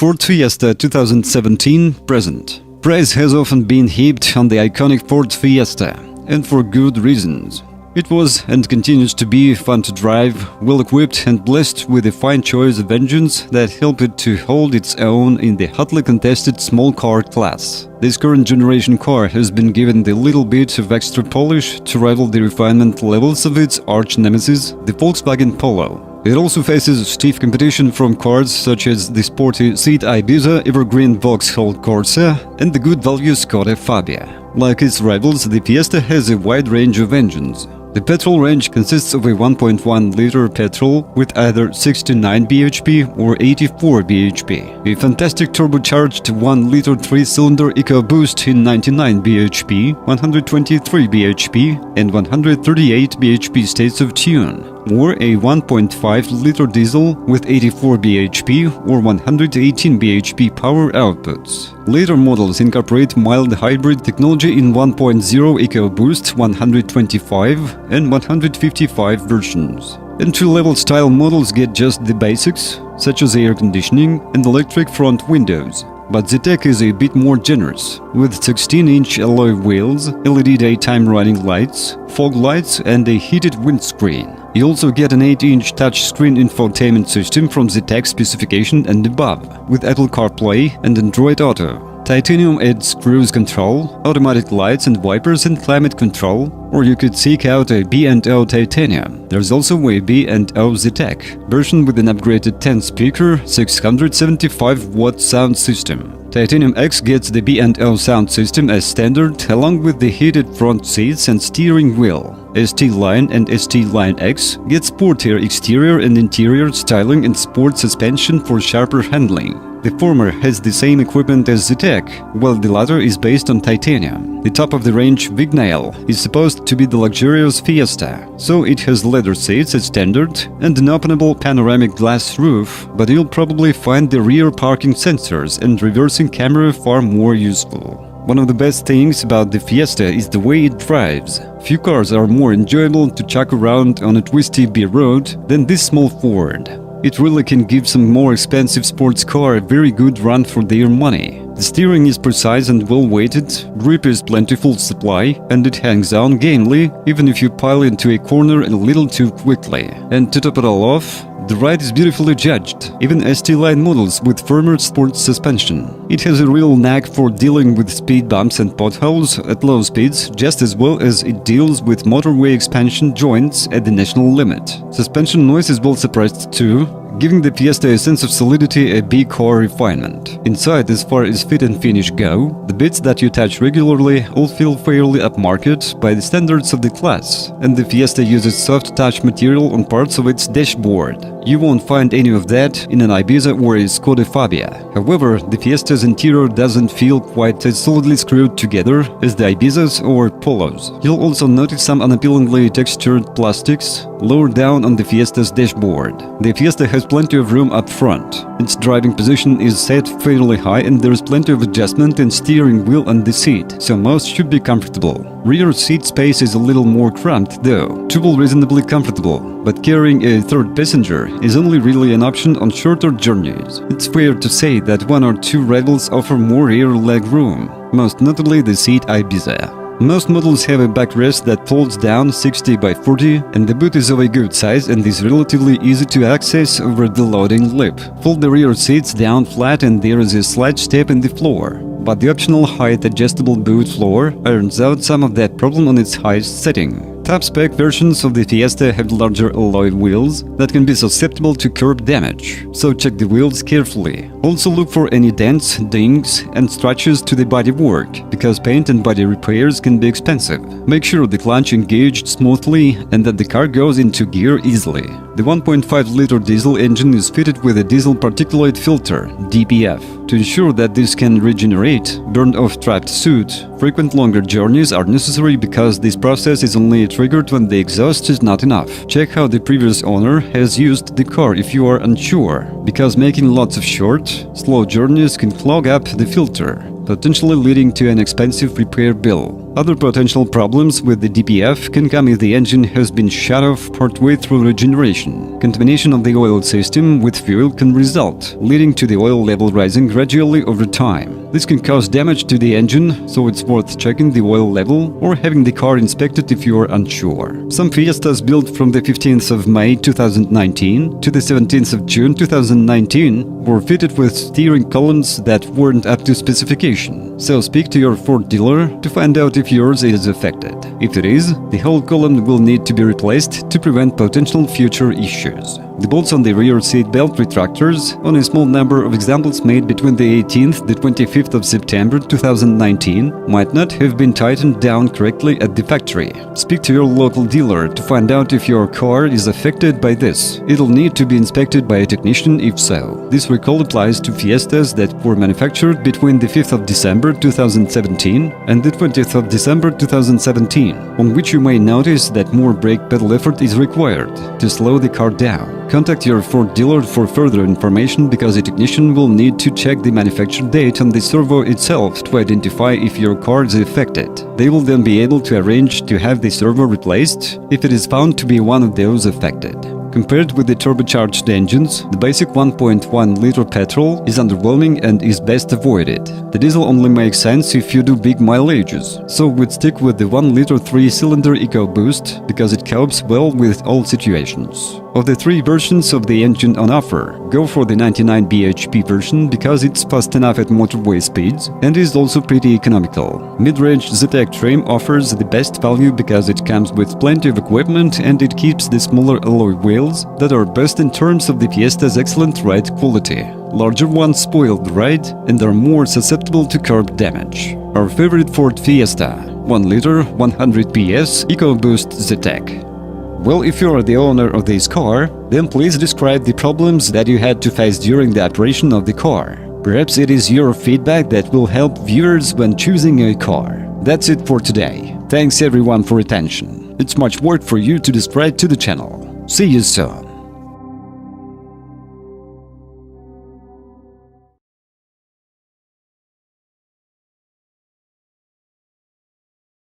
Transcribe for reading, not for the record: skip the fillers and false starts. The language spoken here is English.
Ford Fiesta 2017 present. Praise has often been heaped on the iconic Ford Fiesta, and for good reasons. It was and continues to be fun to drive, well-equipped and blessed with a fine choice of engines that help it to hold its own in the hotly contested small car class. This current generation car has been given the little bit of extra polish to rival the refinement levels of its arch-nemesis, the Volkswagen Polo. It also faces stiff competition from cars such as the sporty Seat Ibiza, evergreen Vauxhall Corsa and the good value Skoda Fabia. Like its rivals, the Fiesta has a wide range of engines. The petrol range consists of a 1.1-liter petrol with either 69 bhp or 84 bhp, a fantastic turbocharged 1-liter 3-cylinder EcoBoost in 99 bhp, 123 bhp and 138 bhp states of tune, or a 1.5-liter diesel with 84 bhp or 118 bhp power outputs. Later models incorporate mild hybrid technology in 1.0 EcoBoost 125 and 155 versions. Entry-level style models get just the basics, such as air conditioning and electric front windows. But the tech is a bit more generous, with 16-inch alloy wheels, LED daytime running lights, fog lights and a heated windscreen. You also get an 8-inch touchscreen infotainment system from the tech specification and above, with Apple CarPlay and Android Auto. Titanium adds cruise control, automatic lights and wipers and climate control, or you could seek out a B&O Titanium. There's also a B&O Z-Tech version with an upgraded 10-speaker, 675-watt sound system. Titanium X gets the B&O sound system as standard, along with the heated front seats and steering wheel. ST Line and ST Line X get sportier exterior and interior styling and sport suspension for sharper handling. The former has the same equipment as the Tech, while the latter is based on titanium. The top-of-the-range Vignail is supposed to be the luxurious Fiesta, so it has leather seats as standard and an openable panoramic glass roof, but you'll probably find the rear parking sensors and reversing camera far more useful. One of the best things about the Fiesta is the way it drives. Few cars are more enjoyable to chuck around on a twisty B road than this small Ford. It really can give some more expensive sports car a very good run for their money. The steering is precise and well-weighted, grip is plentiful supply, and it hangs on gamely even if you pile into a corner a little too quickly. And to top it all off, the ride is beautifully judged, even ST-Line models with firmer sports suspension. It has a real knack for dealing with speed bumps and potholes at low speeds just as well as it deals with motorway expansion joints at the national limit. Suspension noise is well suppressed too, giving the Fiesta a sense of solidity, a B-core refinement. Inside, as far as fit and finish go, the bits that you touch regularly all feel fairly upmarket by the standards of the class, and the Fiesta uses soft touch material on parts of its dashboard. You won't find any of that in an Ibiza or a Skoda Fabia. However, the Fiesta's interior doesn't feel quite as solidly screwed together as the Ibizas or Polos. You'll also notice some unappealingly textured plastics lower down on the Fiesta's dashboard. The Fiesta has plenty of room up front. Its driving position is set fairly high and there is plenty of adjustment in steering wheel and the seat, so most should be comfortable. Rear seat space is a little more cramped though, double reasonably comfortable, but carrying a third passenger is only really an option on shorter journeys. It's fair to say that one or two rivals offer more rear leg room, most notably the Seat Ibiza. Most models have a backrest that folds down 60 by 40 and the boot is of a good size and is relatively easy to access over the loading lip. Fold the rear seats down flat and there is a slight step in the floor, but the optional height adjustable boot floor irons out some of that problem on its highest setting. Top-spec versions of the Fiesta have larger alloy wheels that can be susceptible to curb damage, so check the wheels carefully. Also look for any dents, dings and scratches to the bodywork, because paint and body repairs can be expensive. Make sure the clutch engaged smoothly and that the car goes into gear easily. The 1.5-liter diesel engine is fitted with a diesel particulate filter, DPF, to ensure that this can regenerate burned-off trapped soot. Frequent longer journeys are necessary because this process is only triggered when the exhaust is not enough. Check how the previous owner has used the car if you are unsure, because making lots of short, slow journeys can clog up the filter. potentially leading to an expensive repair bill. Other potential problems with the DPF can come if the engine has been shut off partway through regeneration. Contamination of the oil system with fuel can result, leading to the oil level rising gradually over time. This can cause damage to the engine, so it's worth checking the oil level or having the car inspected if you are unsure. Some Fiestas built from the 15th of May 2019 to the 17th of June 2019 were fitted with steering columns that weren't up to specification. So speak to your Ford dealer to find out if yours is affected. If it is, the whole column will need to be replaced to prevent potential future issues. The bolts on the rear seat belt retractors, on a small number of examples made between the 18th and 25th of September 2019, might not have been tightened down correctly at the factory. Speak to your local dealer to find out if your car is affected by this. It'll need to be inspected by a technician if so. This recall applies to Fiestas that were manufactured between the 5th of December 2017 and the 20th of December 2017, on which you may notice that more brake pedal effort is required to slow the car down. Contact your Ford dealer for further information because a technician will need to check the manufacture date on the servo itself to identify if your car is affected. They will then be able to arrange to have the servo replaced if it is found to be one of those affected. Compared with the turbocharged engines, the basic 1.1-liter petrol is underwhelming and is best avoided. The diesel only makes sense if you do big mileages, so we'd stick with the 1-liter 3-cylinder EcoBoost because it copes well with all situations. Of the three versions of the engine on offer, go for the 99 bhp version because it's fast enough at motorway speeds and is also pretty economical. Mid-range ZTEC trim offers the best value because it comes with plenty of equipment and it keeps the smaller alloy wheels that are best in terms of the Fiesta's excellent ride quality. Larger ones spoil the ride and are more susceptible to curb damage. Our favorite Ford Fiesta, 1-liter, 100 PS, EcoBoost ZTEC. Well, if you are the owner of this car, then please describe the problems that you had to face during the operation of the car. Perhaps it is your feedback that will help viewers when choosing a car. That's it for today. Thanks everyone for attention. It's much work for you to subscribe to the channel. See you soon.